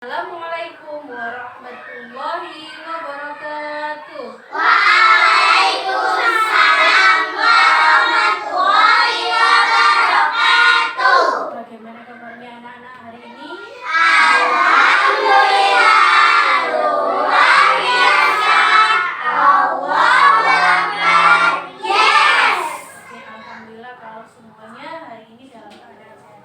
Assalamualaikum warahmatullahi wabarakatuh. Waalaikumsalam warahmatullahi wabarakatuh. Bagaimana kabarnya anak-anak hari ini? Alhamdulillah, luar biasa. Allahu Akbar. Yes. Oke, alhamdulillah kalau semuanya hari ini dalam keadaan sehat.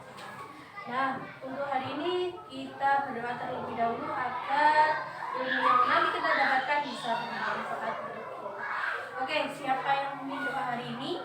Nah, untuk hari ini kita berdoa terlebih dahulu agar ilmu yang nanti kita dapatkan bisa bermanfaat untuk kita. Oke, siapa yang memimpin doa hari ini?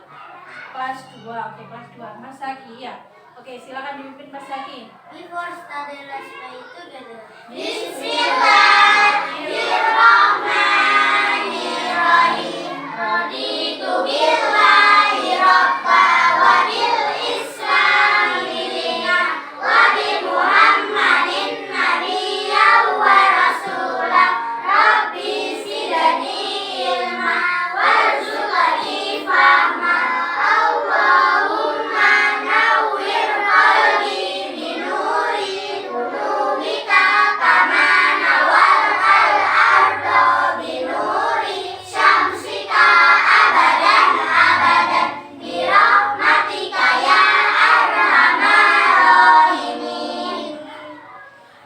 Kelas 2. Oke, kelas 2. Mas Zaki ya. Oke, silakan dipimpin Mas Zaki. Before study, let's pray together. Bismillahirrahmanirrahim. Raditu billahi rabba wa bil islami dinan wa bi Muhammadin nabiyyan wa rasulah. Rabbi zidni ilma warzuqni fahma. Allahumma nawwir qalbi binuri qulubika kama nawwartal arda binuri syamsika abadan abadan bi rahmatika ya arhamar rahimin.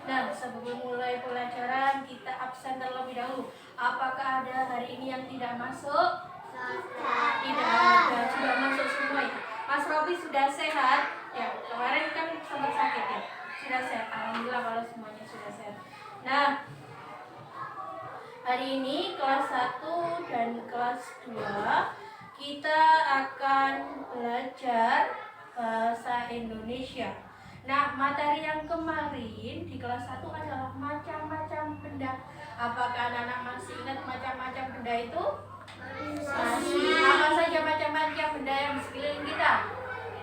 Nah, sebelum mulai pelajaran kita absen terlebih dahulu. Apakah ada hari ini yang tidak masuk? Tidak ada, sudah masuk semua ya. Mas Robi sudah sehat? Ya, kemarin kan sempat sakit ya. Sudah sehat. Alhamdulillah kalau semuanya sudah sehat. Nah, hari ini kelas 1 dan kelas 2 kita akan belajar bahasa Indonesia. Nah, materi yang kemarin di kelas 1 adalah macam-macam benda. Apakah anak-anak masih ingat macam-macam benda itu? Masih. Apa saja macam-macam benda yang di sekeliling kita?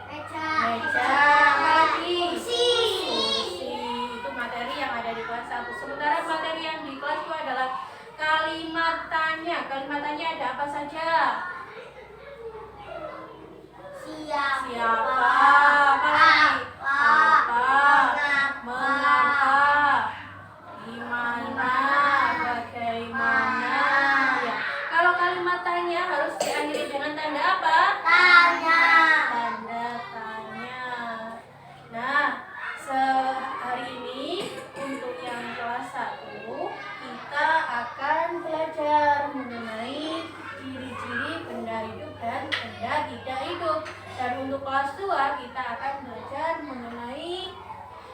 Meja. Apa lagi? Kursi. Itu materi yang ada di kelas 1. Sementara materi yang di kelas 2 adalah kalimat tanya. Kalimat tanya ada apa saja? Siapa? Apa lagi? Apa? Mengapa? Di mana? Bagaimana? Ya. Kalau kalimat tanya harus diakhiri dengan tanda apa? Tanya. Tanda tanya. Nah, hari ini untuk yang kelas 1 kita akan belajar mengenai ciri-ciri benda hidup dan benda tidak hidup. Dan untuk kelas 2 kita akan belajar mengenai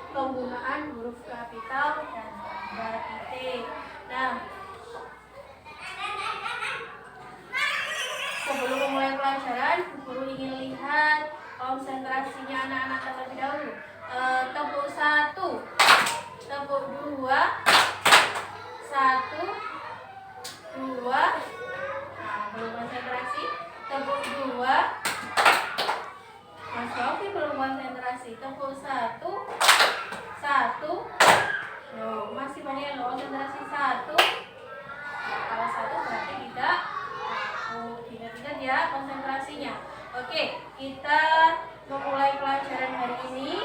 penggunaan huruf kapital dan tanda titik. Nah, sebelum memulai pelajaran, guru ingin lihat konsentrasinya anak-anak terlebih dahulu. Tepuk 1, tepuk 2, 1, 2. Nah, belum konsentrasi. Tepuk 2. Mas Sofi belum konsentrasi. Tepuk 1, 1. Loh, masih banyak yang konsentrasi. 1. Nah, kalau 1 berarti tidak. Ingat-ingat ya konsentrasinya. Oke, kita memulai pelajaran hari ini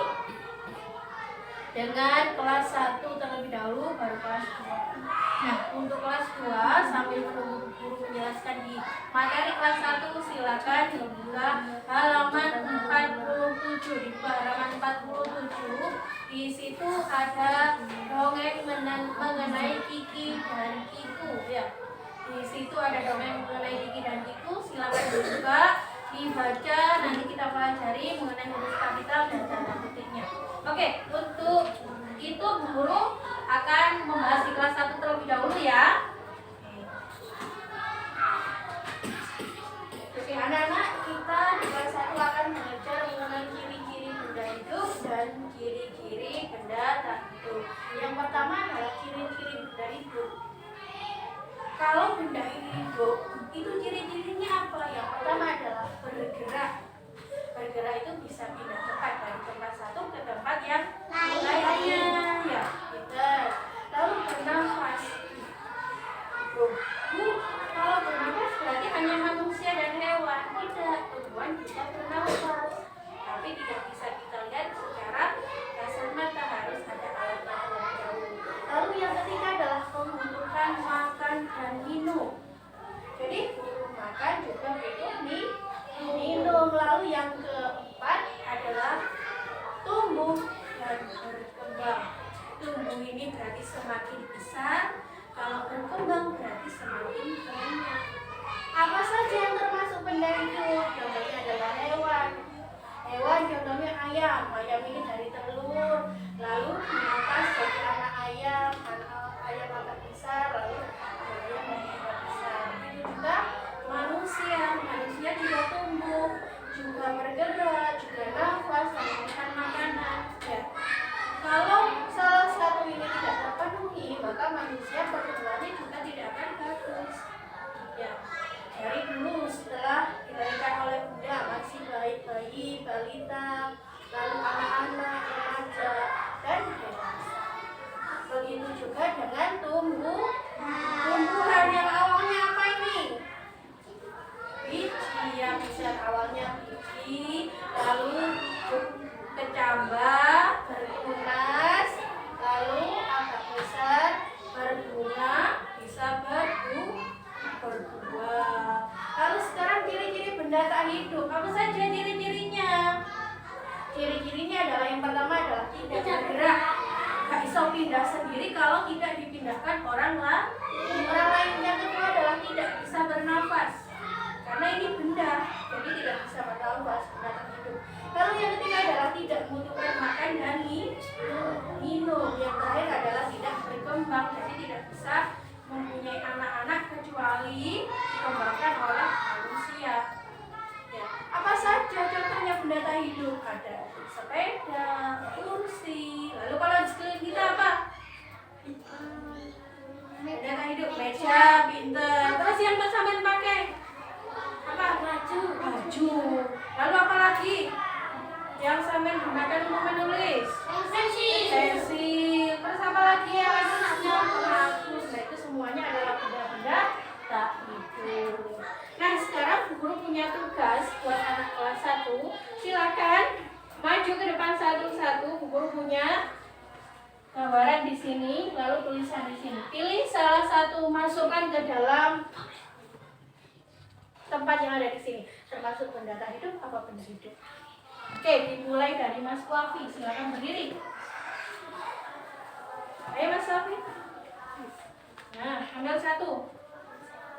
dengan kelas 1 terlebih dahulu, baru kelas 2. Nah, untuk kelas 2 sambil menunggu guru menjelaskan di materi kelas 1, silakan dibuka halaman 47. Di halaman 47 di situ ada dongeng mengenai Kiki dan Kiku ya. Di situ ada dongeng mengenai Kiki dan Kiku, silakan dibuka, dibaca, nanti kita pelajari mengenai huruf kapital dan tanda titiknya. Oke, untuk itu guru akan membahas di kelas 1 terlebih dahulu ya. Oke, anak-anak, kita di kelas 1 akan belajar mengenai ciri-ciri benda hidup dan ciri-ciri benda tak hidup. Yang pertama adalah ciri-ciri benda hidup. Kalau benda hidup itu ciri-cirinya apa? Yang pertama adalah bergerak. Bergerak itu bisa pindah tempat dari tempat satu ke tempat yang lainnya. Ya, gitu. Lalu bernafas. tumbuh ini berarti semakin besar, kalau berkembang berarti semakin banyak. Apa saja yang termasuk benda hidup? Contohnya adalah hewan. Hewan contohnya ayam. Ayam ini dari telur, lalu menetas jadi anak ayam. Anak ayam akan besar, lalu ayam akan besar. Begitu juga manusia. Manusia juga tumbuh, juga bergerak, juga nafas, makan makanan. Ya. Kalau salah satu ini tidak terpenuhi, maka manusia pertumbuhannya juga tidak akan bagus. Ya. Dari dulu setelah dilahirkan oleh Bunda masih bayi, balita, lalu anak-anak, remaja, dan dewasa. Begitu juga dengan tumbuhan yang awalnya apa ini? Biji, yang bisa awalnya biji, lalu kecambah, bertunas, lalu agak besar, berbunga, bisa berbuah. Lalu sekarang ciri-ciri benda tak hidup, apa saja ciri-cirinya? Ciri-cirinya adalah yang pertama adalah tidak bergerak, nggak bisa pindah sendiri kalau tidak dipindahkan orang lain. Orang lain yang kedua adalah tidak bisa bernafas, karena ini benda, jadi tidak bisa bernafas, benda tak hidup. Lalu yang ketiga adalah tidak membutuhkan makan dan minum. Yang terakhir adalah tidak berkembang, jadi tidak bisa mempunyai anak-anak kecuali dikembangkan oleh manusia. Ya. Apa saja contohnya benda tak hidup? Ada sepeda, kursi. Lalu kalau di sekeliling kita apa? Benda tak hidup, meja, pinter. Terus yang sampean pakai apa? Baju. Lalu apa lagi? Yang sampean gunakan untuk menulis? Pensil. Terus apa lagi yang penghapus? Nah, itu semuanya adalah benda-benda tak hidup. Nah, sekarang Bu Guru punya tugas buat anak kelas 1. Silakan maju ke depan satu-satu. Bu Guru punya gambaran di sini, lalu tulisan di sini. Pilih salah satu, masukkan ke dalam tempat yang ada di sini. Termasuk benda tak hidup apa benda hidup? Oke, dimulai dari Mas Wafi. Silakan berdiri. Ayo Mas Wafi. Nah, ambil satu.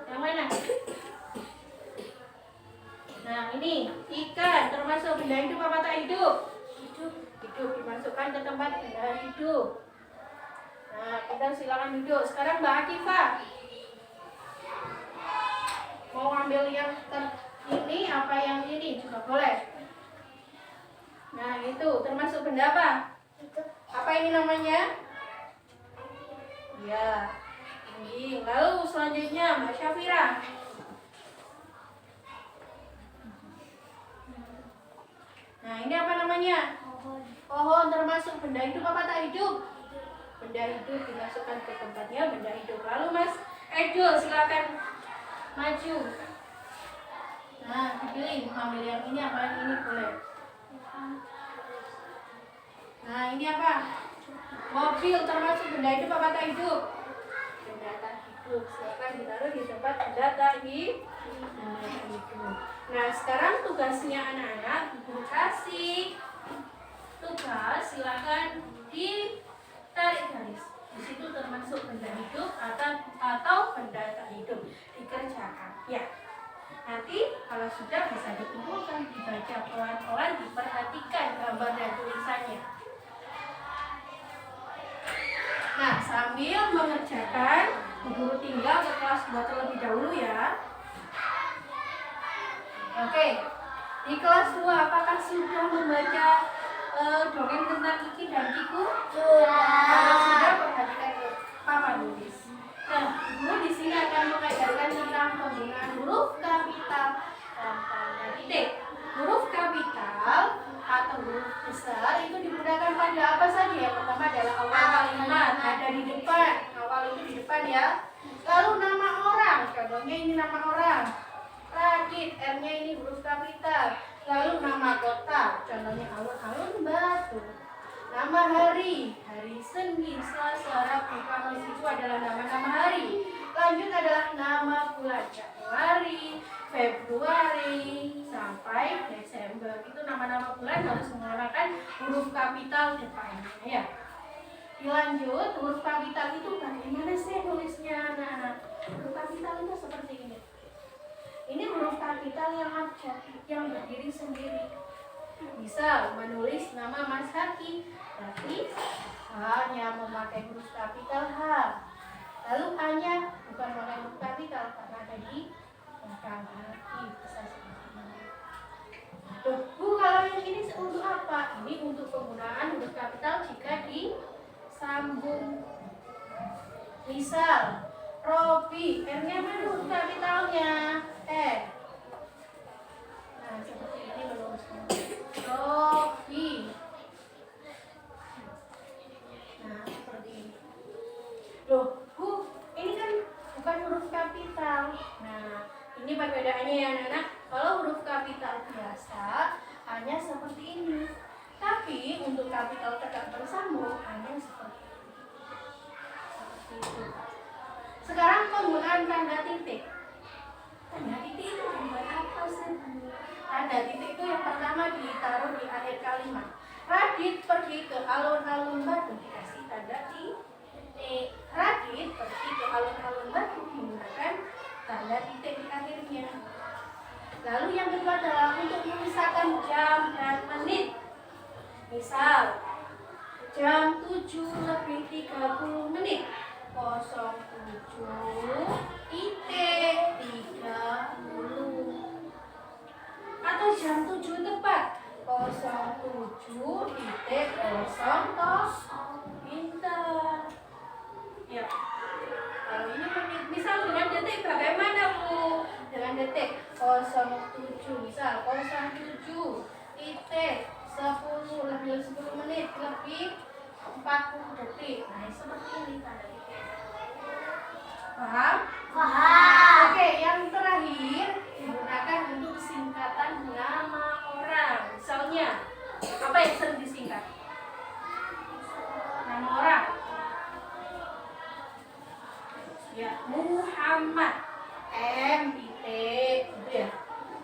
Yang mana? Nah, ini ikan termasuk benda hidup apa tak hidup? Hidup. Hidup, dimasukkan ke tempat benda hidup. Nah, kita silakan duduk. Sekarang Mbak Akifah. Mau ambil yang ini apa yang ini juga boleh. Nah, itu termasuk benda apa? Apa ini namanya? Ya, ini. Lalu selanjutnya Mbak Syafira. Nah, ini apa namanya? Pohon termasuk benda hidup apa tak hidup? Benda hidup, dimasukkan ke tempatnya benda hidup. Lalu Mas Edo, silakan maju. Nah, dipilih ambil yang ini apa yang ini boleh. Nah, ini apa? Mobil termasuk benda hidup apa tak hidup? Benda tak hidup. Silakan ditaruh di tempat benda tak hidup. Nah, sekarang tugasnya anak-anak, Ibu kasih tugas, silakan ditarik garis. Di situ termasuk benda hidup atau benda tak hidup, dikerjakan. Ya. Nanti kalau sudah bisa dikumpulkan, dibaca pelan-pelan, diperhatikan gambar dan tulisannya. Nah, sambil mengerjakan, Bu Guru tinggal ke kelas 2 terlebih dahulu ya. Oke, di kelas 2 apakah sudah membaca dongeng tentang Kiki dan Kiku? Kalau sudah, perhatikan Papa nulis. Nah, Guru di sini akan mengajarkan tentang penggunaan huruf kapital dan tanda titik. Huruf kapital atau huruf besar itu digunakan pada apa saja? Yang pertama adalah awal kalimat, ada di depan. Awal itu di depan ya. Lalu nama orang, contohnya ini nama orang. Radit, R-nya ini huruf kapital. Lalu nama kota, contohnya alun-alun Batu. Nama hari, hari Senin, Selasa, Rabu, Kamis itu adalah nama-nama hari. Lanjut adalah nama bulan, Januari, Februari, sampai Desember. Itu nama-nama bulan harus menggunakan huruf kapital depannya ya. Dilanjut, huruf kapital itu bagaimana sih nulisnya? Nah, huruf kapital itu seperti ini. Ini huruf kapital yang abjad, yang berdiri sendiri. Misal menulis nama Mas Haki, berarti hanya memakai huruf kapital H. Lalu hanya bukan memakai huruf kapital karena ada di belakang Haki, bisa seperti ini. Loh, Bu, kalau yang ini untuk apa? Ini untuk penggunaan huruf kapital jika disambung. Misal, Robi, R-nya mana huruf kapitalnya? Nah, seperti ini menulisnya. Robi. Nah, seperti ini. Loh, Bu, ini kan bukan huruf kapital. Nah, ini perbedaannya ya, anak-anak. Kalau huruf kapital biasa hanya seperti ini. Tapi untuk kapital tegak bersambung hanya seperti ini. Seperti itu. Sekarang penggunaan tanda titik. Tanda titik itu buat apa sih? Tanda titik itu yang pertama ditaruh di akhir kalimat. Radit pergi ke alun-alun Batu, dikasih tanda titik. Radit pergi ke alun-alun Batu, menggunakan tanda titik di akhirnya. Lalu yang kedua adalah untuk memisahkan jam dan menit. Misal jam 7:30 menit. 07:30 atau jam 7 tepat 07:00. Pintar ya. Kalau ini misal dengan detik bagaimana, Bu? Dengan detik 07, misal 07:10 lebih 10 menit lebih 40 detik. Nah, seperti ini tanda titik. Paham? Paham. Oke, yang terakhir digunakan untuk singkatan nama orang. Misalnya, apa yang sering disingkat? Nama orang. Ya, Muhammad. M titik, gitu ya.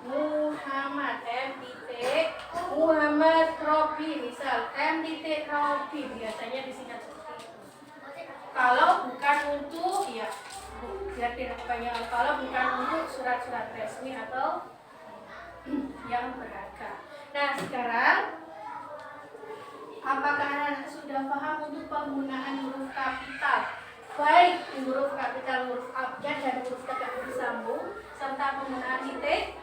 Muhammad M titik. Muhammad Robi, misal M titik Robi, biasanya disingkat seperti itu. Kalau bukan untuk ya biar tidak kepanjangan, kalau bukan untuk surat-surat resmi atau yang berharga. Nah, sekarang apakah anak sudah paham untuk penggunaan huruf kapital? Baik huruf kapital, huruf abjad dan huruf tegak bersambung serta penggunaan titik.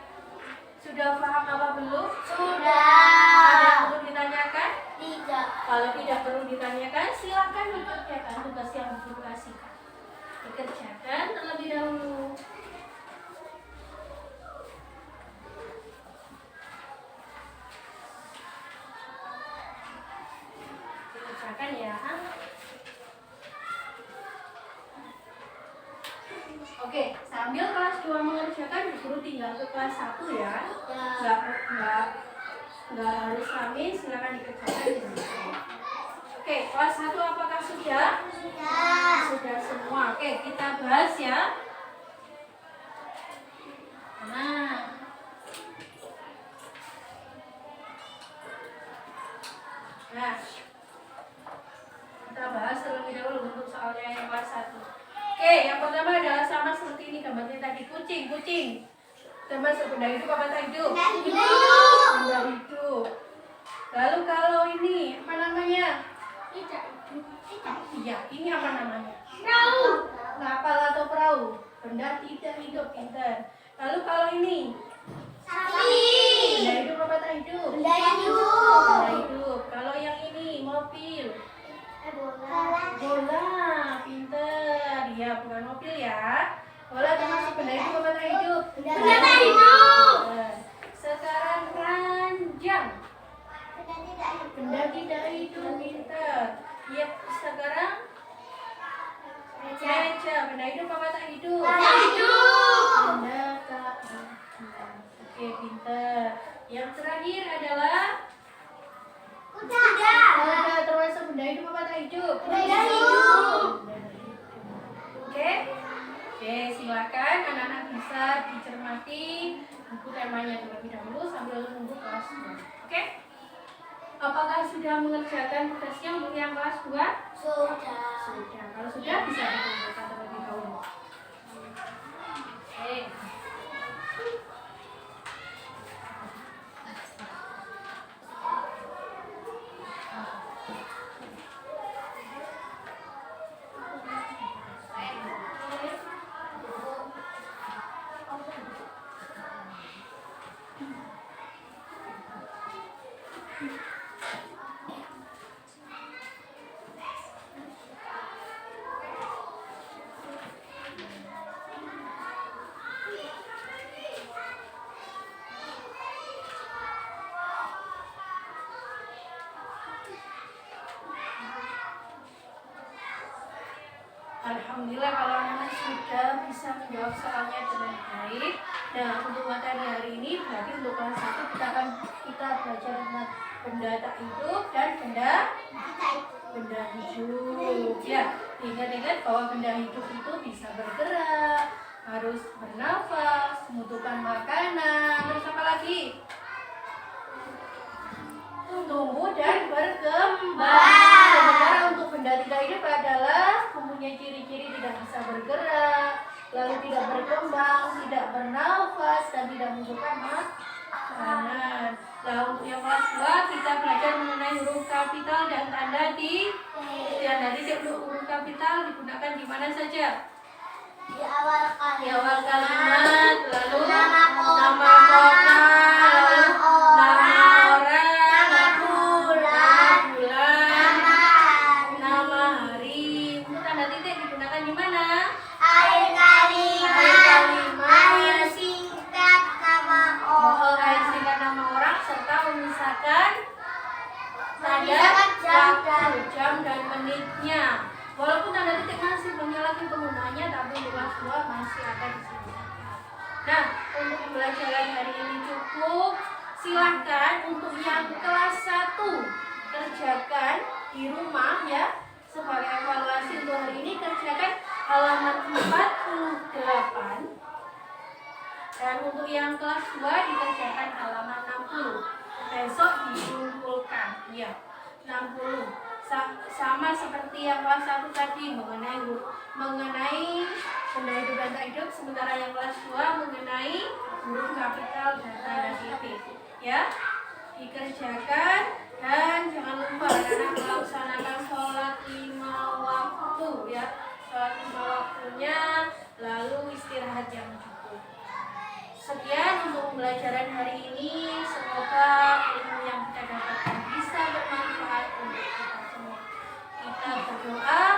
Sudah paham apa belum? Sudah. Ada yang perlu ditanyakan? Tidak. Kalau tidak perlu ditanyakan, silakan dikerjakan tugas yang guru kasihkan. Dikerjakan terlebih dahulu. Dikerjakan ya. Oke, sambil kelas 2 mengerjakan, guru tinggal ke kelas 1 ya. Nggak harus kami, silakan dikerjakan. Oke, kelas 1 apakah sudah? Sudah. Sudah semua. Oke, kita bahas ya. Nah, kita bahas terlebih dahulu untuk soalnya yang kelas 1. Oke, yang pertama adalah sama seperti ini gambarnya tadi, kucing. Gambar benda hidup apa tak hidup? Benda hidup. Lalu kalau ini apa namanya? Tidak. Iya, ini apa namanya? Perahu. Kapal atau perahu? Benda tidak hidup, pintar. Lalu kalau ini? Sapi. Benda hidup apa tak hidup? Benda hidup. Benda hidup. Kalau yang ini mobil? Bola, pintar. Ya, bukan mobil ya. Bola termasuk benda hidup apa tak hidup? Benda tak hidup. Sekarang ranjang. Benda tidak hidup. Benda tidak hidup, pintar. Ya, sekarang meja. Benda hidup apa tak hidup? Tak hidup. Benda tak hidup. Oke, pintar. Yang terakhir adalah Kuda. kuda, termasuk benda hidup apa tak hidup? Benda hidup. Oke. Oke, silakan anak-anak bisa dicermati buku temanya terlebih dahulu sambil menunggu kelas 2. Oke? Apakah sudah mengerjakan tugasnya untuk yang kelas 2? Sudah. Sudah. Kalau sudah bisa dikumpulkan terlebih dahulu. Oke. Alhamdulillah kalau anak-anak sudah bisa menjawab soalnya dengan baik. Nah, untuk materi hari ini berarti untuk kelas 1 kita belajar tentang benda tak hidup dan benda hidup. Ya, ingat-ingat bahwa benda hidup itu bisa bergerak, harus bernafas, membutuhkan makanan. Terus apa lagi? Tumbuh dan berkembang. Sementara untuk benda tidak hidup adalah mempunyai ciri-ciri tidak bisa bergerak, lalu tidak berkembang, tidak bernafas, dan tidak membutuhkan makanan. Nah, untuk yang kelas 2 kita belajar mengenai huruf kapital dan tanda di titik. Huruf kapital digunakan di mana saja? Di awal Di awal kalimat, lalu Nama kota, nama kota, lalu nama orang, nama bulan, bulan, nama hari, nama hari. Untuk tanda titik digunakan di mana? akhir Akhir kalimat, kalimat. akhir singkat nama Akhir orang, singkat nama orang serta memisahkan tanda Memisahkan jam waktu, jam dan menitnya. Walaupun tanda titik masih banyak lagi penggunaannya, tapi di kelas 2 masih ada di sini. Nah, untuk pembelajaran hari ini cukup. Silahkan untuk yang kelas 1 kerjakan di rumah ya. Sebagai evaluasi untuk hari ini kerjakan halaman 48. Dan untuk yang kelas 2 dikerjakan halaman 60. Besok dikumpulkan ya, 60. Sama seperti yang kelas 1 tadi mengenai benda hidup dan tak hidup, sementara yang kelas 2 mengenai huruf kapital dan tanda titik. Ya, dikerjakan dan jangan lupa anak-anak melaksanakan sholat 5 waktu ya, sholat 5 waktunya, lalu istirahat yang cukup. Sekian untuk pembelajaran hari ini. Semoga ilmu yang kita dapatkan bisa bermanfaat untuk kita semua. Kita berdoa.